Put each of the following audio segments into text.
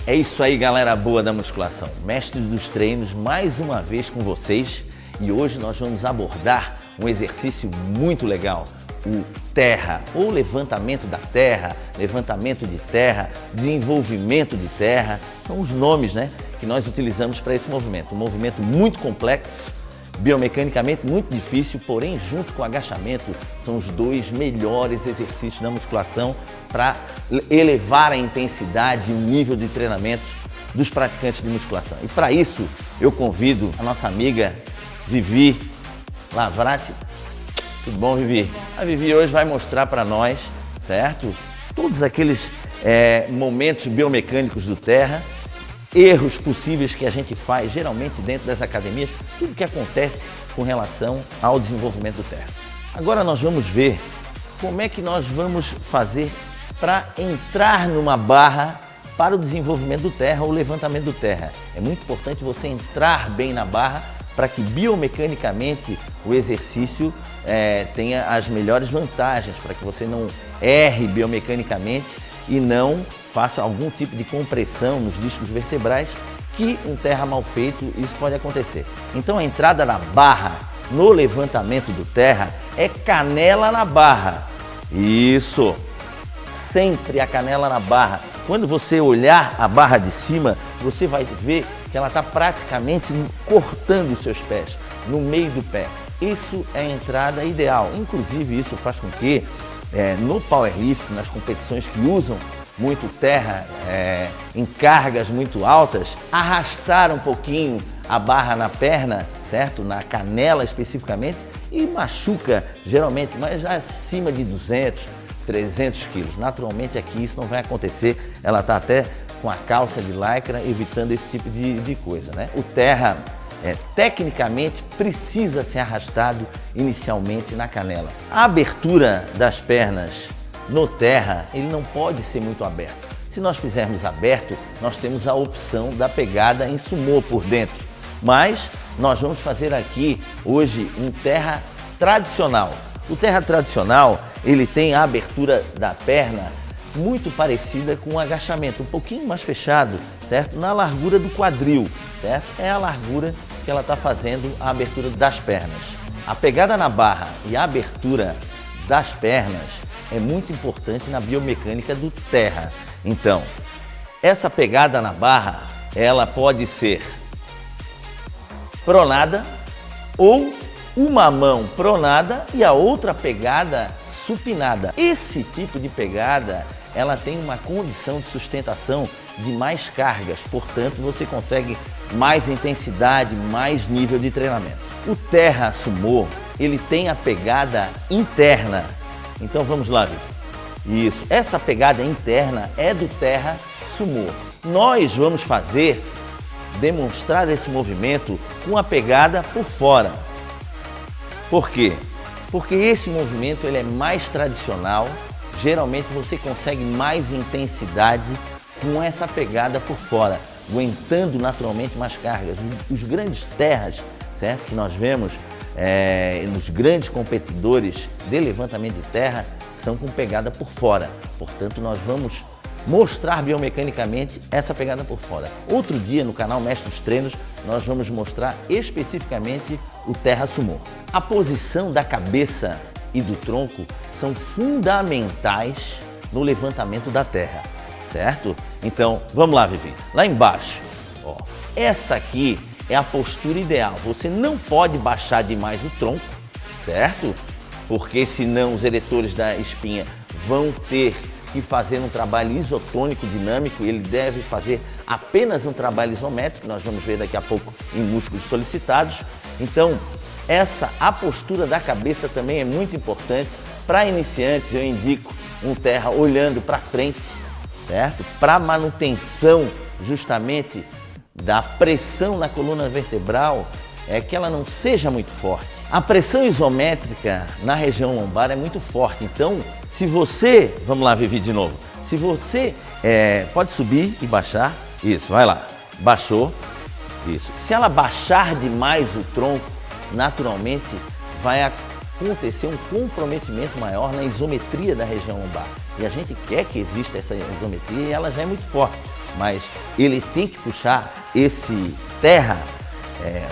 É isso aí, galera boa da musculação. Mestre dos treinos, mais uma vez com vocês. E hoje nós vamos abordar um exercício muito legal, o terra, ou levantamento da terra, levantamento de terra, desenvolvimento de terra. São os nomes, né, que nós utilizamos para esse movimento. Um movimento muito complexo, biomecanicamente muito difícil, porém junto com o agachamento são os dois melhores exercícios da musculação para elevar a intensidade e o nível de treinamento dos praticantes de musculação. E para isso eu convido a nossa amiga Vivi Lavrati. Tudo bom, Vivi? A Vivi hoje vai mostrar para nós, certo? Todos aqueles momentos biomecânicos do terra, erros possíveis que a gente faz geralmente dentro das academias, tudo que acontece com relação ao desenvolvimento do terra. Agora nós vamos ver como é que nós vamos fazer para entrar numa barra para o desenvolvimento do terra ou levantamento do terra. É muito importante você entrar bem na barra para que biomecanicamente o exercício tenha as melhores vantagens, para que você não erre biomecanicamente e não faça algum tipo de compressão nos discos vertebrais, que um terra mal feito, isso pode acontecer. Então a entrada na barra, no levantamento do terra, é canela na barra. Isso! Sempre a canela na barra. Quando você olhar a barra de cima, você vai ver que ela está praticamente cortando os seus pés, no meio do pé. Isso é a entrada ideal. Inclusive isso faz com que no powerlifting, nas competições que usam muito terra em cargas muito altas, arrastar um pouquinho a barra na perna, certo? Na canela especificamente, e machuca geralmente, mas acima de 200, 300 quilos. Naturalmente aqui isso não vai acontecer, ela está até com a calça de lycra evitando esse tipo de coisa, né? O terra tecnicamente precisa ser arrastado inicialmente na canela. A abertura das pernas no terra, ele não pode ser muito aberto. Se nós fizermos aberto, nós temos a opção da pegada em sumô por dentro. Mas nós vamos fazer aqui hoje um terra tradicional. O terra tradicional, ele tem a abertura da perna muito parecida com o agachamento, um pouquinho mais fechado, certo? Na largura do quadril, certo? É a largura que ela está fazendo a abertura das pernas. A pegada na barra e a abertura das pernas é muito importante na biomecânica do terra. Então, essa pegada na barra, ela pode ser pronada ou uma mão pronada e a outra pegada supinada. Esse tipo de pegada, ela tem uma condição de sustentação de mais cargas, portanto você consegue mais intensidade, mais nível de treinamento. O terra sumô, ele tem a pegada interna. Então vamos lá, Vivi. Isso, essa pegada interna é do terra sumô. Nós vamos demonstrar esse movimento com a pegada por fora. Por quê? Porque esse movimento ele é mais tradicional, geralmente você consegue mais intensidade com essa pegada por fora, aguentando naturalmente mais cargas. Os grandes terras, certo? Que nós vemos nos grandes competidores de levantamento de terra são com pegada por fora. Portanto, nós vamos mostrar biomecanicamente essa pegada por fora. Outro dia no canal Mestre dos Treinos nós vamos mostrar especificamente o terra sumô. A posição da cabeça e do tronco são fundamentais no levantamento da terra, certo? Então, vamos lá, Vivi. Lá embaixo, ó, essa aqui é a postura ideal. Você não pode baixar demais o tronco, certo? Porque senão os eretores da espinha vão ter que fazer um trabalho isotônico dinâmico, ele deve fazer apenas um trabalho isométrico, nós vamos ver daqui a pouco em músculos solicitados. Então, a postura da cabeça também é muito importante. Para iniciantes, eu indico um terra olhando para frente, certo? Para manutenção justamente da pressão na coluna vertebral, que ela não seja muito forte. A pressão isométrica na região lombar é muito forte, então se você, vamos lá, Vivi, de novo, se você pode subir e baixar, isso, vai lá, baixou, isso. Se ela baixar demais o tronco, naturalmente vai acontecer um comprometimento maior na isometria da região lombar. E a gente quer que exista essa isometria e ela já é muito forte. mas ele tem que puxar esse terra,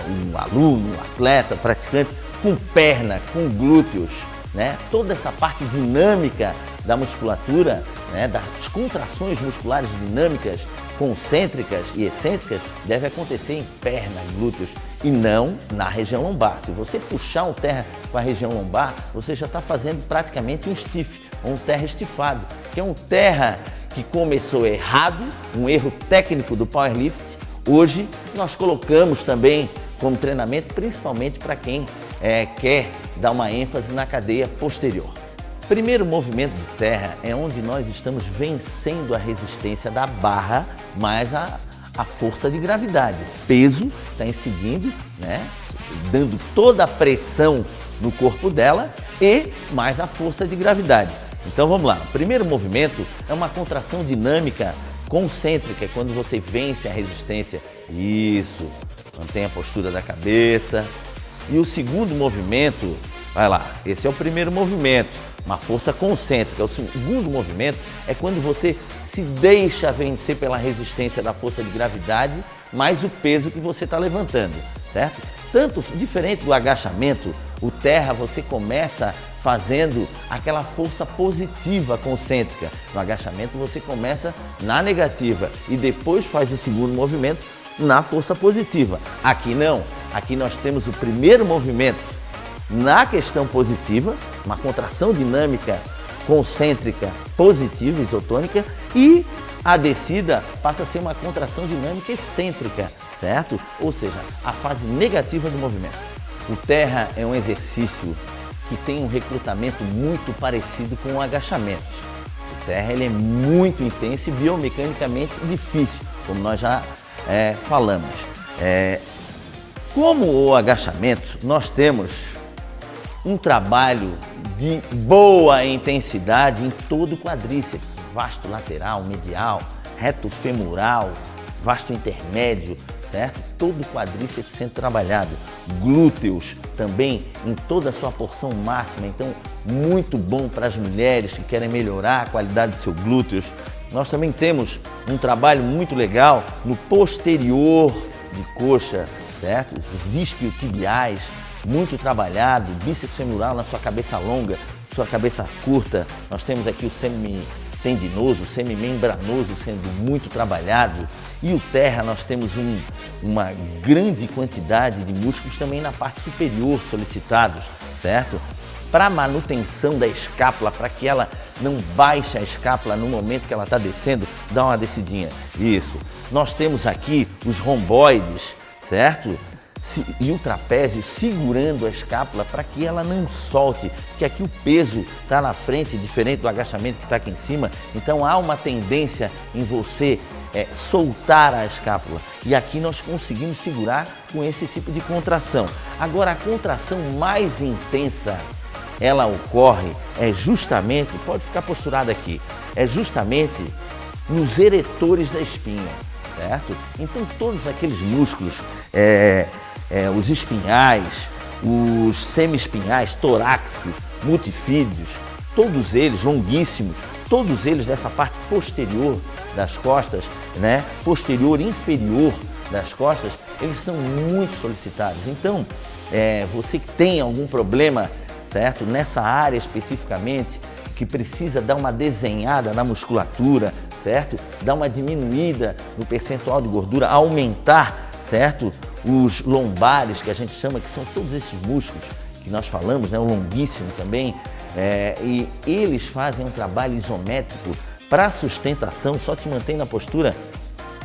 um aluno, um atleta, praticante, com perna, com glúteos, né? Toda essa parte dinâmica da musculatura, né? Das contrações musculares dinâmicas, concêntricas e excêntricas, deve acontecer em perna, glúteos e não na região lombar. Se você puxar um terra com a região lombar, você já está fazendo praticamente um stiff, um terra estifado, que é um terra que começou errado, um erro técnico do powerlift. Hoje nós colocamos também como treinamento, principalmente para quem quer dar uma ênfase na cadeia posterior. Primeiro movimento do terra é onde nós estamos vencendo a resistência da barra mais a força de gravidade. O peso está incidindo, né, dando toda a pressão no corpo dela e mais a força de gravidade. Então vamos lá, o primeiro movimento é uma contração dinâmica concêntrica, quando você vence a resistência. Isso, mantém a postura da cabeça. E o segundo movimento, vai lá, esse é o primeiro movimento, uma força concêntrica. O segundo movimento é quando você se deixa vencer pela resistência da força de gravidade, mais o peso que você está levantando, certo? Tanto diferente do agachamento, o terra você começa fazendo aquela força positiva concêntrica. No agachamento você começa na negativa e depois faz o segundo movimento na força positiva. Aqui não, aqui nós temos o primeiro movimento na questão positiva, uma contração dinâmica concêntrica positiva, isotônica, e a descida passa a ser uma contração dinâmica excêntrica, certo? Ou seja, a fase negativa do movimento. O terra é um exercício que tem um recrutamento muito parecido com o agachamento. O terra ele é muito intenso e biomecanicamente difícil, como nós já falamos. Como o agachamento, nós temos um trabalho de boa intensidade em todo o quadríceps, vasto lateral, medial, reto femoral, vasto intermédio, certo? Todo o quadríceps sendo trabalhado, glúteos também em toda a sua porção máxima, então muito bom para as mulheres que querem melhorar a qualidade do seu glúteos. Nós também temos um trabalho muito legal no posterior de coxa, certo? Os isquiotibiais, muito trabalhado, bíceps femoral na sua cabeça longa, sua cabeça curta. Nós temos aqui o semitendinoso, o semimembranoso sendo muito trabalhado. E o terra nós temos uma grande quantidade de músculos também na parte superior solicitados, certo? Para a manutenção da escápula, para que ela não baixe a escápula no momento que ela está descendo, dá uma descidinha. Isso. Nós temos aqui os romboides, certo? E o trapézio segurando a escápula para que ela não solte, porque aqui o peso está na frente, diferente do agachamento que está aqui em cima, então há uma tendência em você soltar a escápula, e aqui nós conseguimos segurar com esse tipo de contração. Agora, a contração mais intensa, ela ocorre justamente, pode ficar posturado aqui, justamente nos eretores da espinha, certo? Então todos aqueles músculos, os espinhais, os semi-espinhais, torácicos, multifídeos, todos eles longuíssimos, todos eles dessa parte posterior das costas, né? Posterior e inferior das costas, eles são muito solicitados. Então, você que tem algum problema, certo? Nessa área especificamente, que precisa dar uma desenhada na musculatura, certo? Dar uma diminuída no percentual de gordura, aumentar, certo? Os lombares, que a gente chama, que são todos esses músculos que nós falamos, né? O longuíssimo também, e eles fazem um trabalho isométrico para sustentação, só se mantém na postura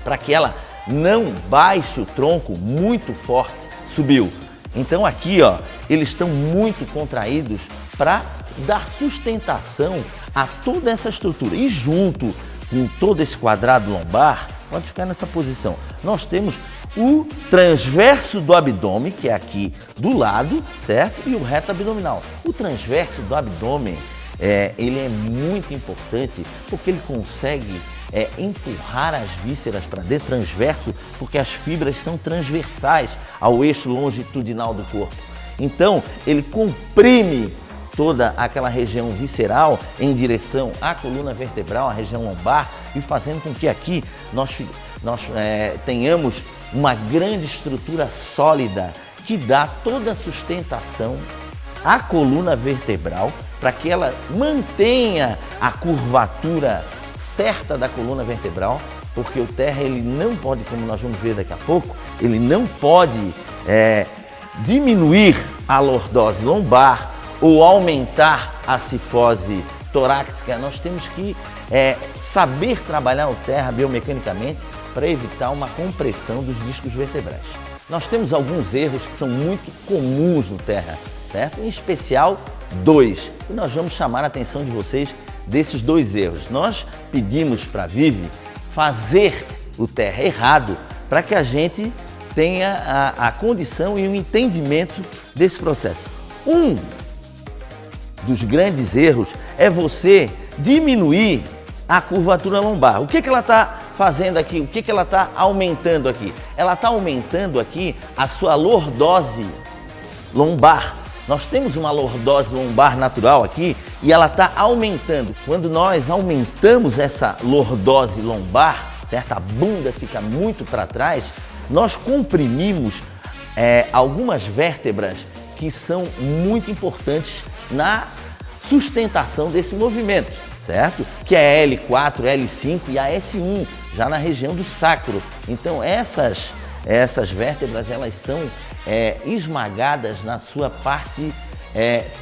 para que ela não baixe o tronco muito forte, subiu. Então aqui, ó, eles estão muito contraídos para dar sustentação a toda essa estrutura. E junto com todo esse quadrado lombar, pode ficar nessa posição, nós temos o transverso do abdômen, que é aqui do lado, certo? E o reto abdominal. O transverso do abdômen, ele é muito importante porque ele consegue empurrar as vísceras para dentro, transverso, porque as fibras são transversais ao eixo longitudinal do corpo. Então, ele comprime toda aquela região visceral em direção à coluna vertebral, a região lombar, e fazendo com que aqui nós tenhamos uma grande estrutura sólida que dá toda a sustentação à coluna vertebral para que ela mantenha a curvatura certa da coluna vertebral, porque o terra ele não pode, como nós vamos ver daqui a pouco, ele não pode diminuir a lordose lombar ou aumentar a cifose torácica. Nós temos que saber trabalhar o terra biomecanicamente para evitar uma compressão dos discos vertebrais. Nós temos alguns erros que são muito comuns no terra, certo? Em especial, 2. E nós vamos chamar a atenção de vocês desses 2 erros. Nós pedimos para a Vivi fazer o terra errado para que a gente tenha a condição e o entendimento desse processo. Um dos grandes erros é você diminuir a curvatura lombar. O que ela está fazendo aqui? O que ela está aumentando aqui? Ela está aumentando aqui a sua lordose lombar. Nós temos uma lordose lombar natural aqui e ela está aumentando. Quando nós aumentamos essa lordose lombar, certo? A bunda fica muito para trás, nós comprimimos algumas vértebras que são muito importantes na sustentação desse movimento, certo? Que é a L4, L5 e a S1, já na região do sacro. Então essas vértebras elas são esmagadas na sua parte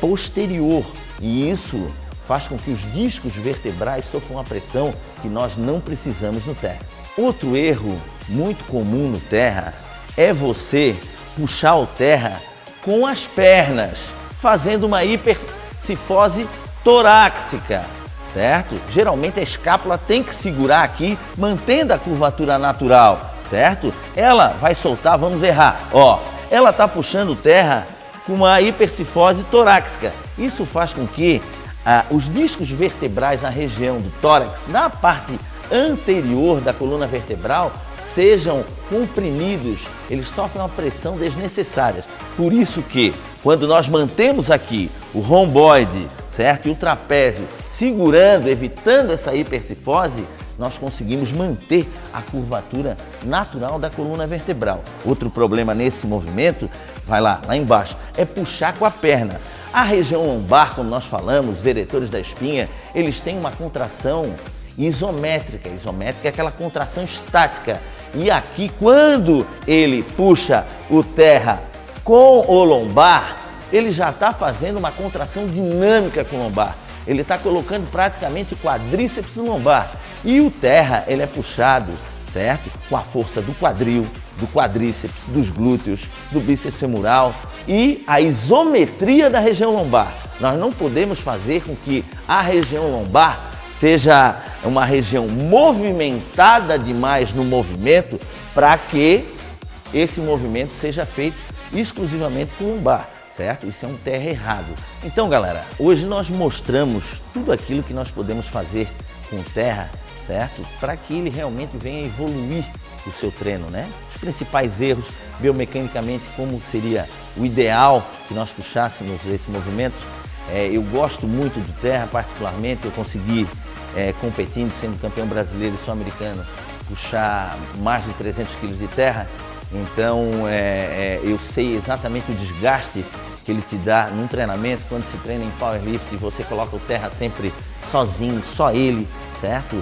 posterior e isso faz com que os discos vertebrais sofram uma pressão que nós não precisamos no terra. Outro erro muito comum no terra é você puxar o terra com as pernas, fazendo uma hipercifose torácica, certo? Geralmente a escápula tem que segurar aqui, mantendo a curvatura natural, certo? Ela vai soltar, vamos errar, ó, ela está puxando o terra com uma hipercifose torácica. Isso faz com que os discos vertebrais na região do tórax, na parte anterior da coluna vertebral, sejam comprimidos, eles sofrem uma pressão desnecessária. Por isso que, quando nós mantemos aqui o romboide, certo? E o trapézio segurando, evitando essa hipercifose, nós conseguimos manter a curvatura natural da coluna vertebral. Outro problema nesse movimento, vai lá embaixo, é puxar com a perna. A região lombar, como nós falamos, os eretores da espinha, eles têm uma contração isométrica. Isométrica é aquela contração estática. E aqui, quando ele puxa o terra com o lombar, ele já está fazendo uma contração dinâmica com o lombar. Ele está colocando praticamente o quadríceps no lombar. E o terra, ele é puxado, certo? Com a força do quadril, do quadríceps, dos glúteos, do bíceps femoral e a isometria da região lombar. Nós não podemos fazer com que a região lombar seja uma região movimentada demais no movimento para que esse movimento seja feito exclusivamente com o lombar, certo? Isso é um terra errado. Então, galera, hoje nós mostramos tudo aquilo que nós podemos fazer com o terra, certo? Para que ele realmente venha evoluir o seu treino, né? Os principais erros biomecanicamente, como seria o ideal que nós puxássemos esse movimento. Eu gosto muito do terra, particularmente, eu consegui, competindo, sendo campeão brasileiro e sul-americano, puxar mais de 300 quilos de terra. Então, eu sei exatamente o desgaste que ele te dá num treinamento, quando se treina em powerlift e você coloca o terra sempre sozinho, só ele, certo?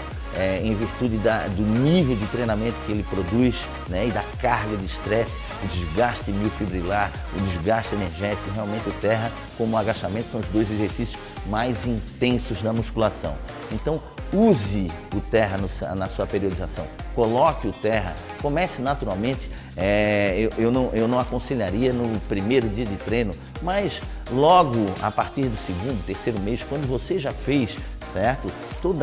Em virtude do nível de treinamento que ele produz, né? E da carga de estresse, o desgaste miofibrilar, o desgaste energético. Realmente o terra, como o agachamento, são os 2 exercícios mais intensos da musculação. Então, use o terra na sua periodização, coloque o terra, comece naturalmente. Eu não aconselharia no primeiro dia de treino, mas logo a partir do 2º, 3º mês, quando você já fez, certo? Todos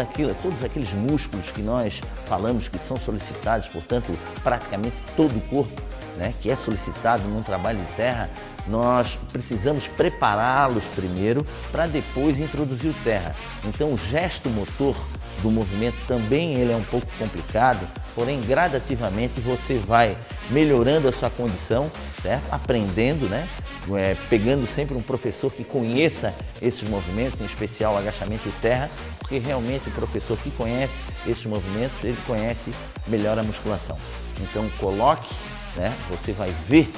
aqueles músculos que nós falamos que são solicitados, portanto, praticamente todo o corpo, né, que é solicitado num trabalho de terra, nós precisamos prepará-los primeiro para depois introduzir o terra. Então o gesto motor do movimento também ele é um pouco complicado, porém gradativamente você vai melhorando a sua condição, certo? Aprendendo, né? pegando sempre um professor que conheça esses movimentos, em especial o agachamento e terra, porque realmente o professor que conhece esses movimentos, ele conhece melhor a musculação. Então coloque, né? Você vai ver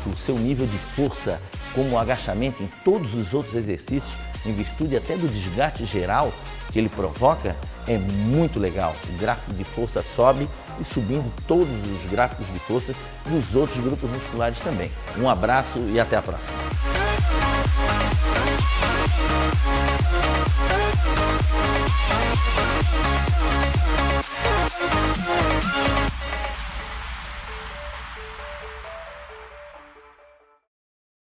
que o seu nível de força, como o agachamento em todos os outros exercícios, em virtude até do desgaste geral que ele provoca, é muito legal. O gráfico de força sobe e subindo todos os gráficos de força dos outros grupos musculares também. Um abraço e até a próxima.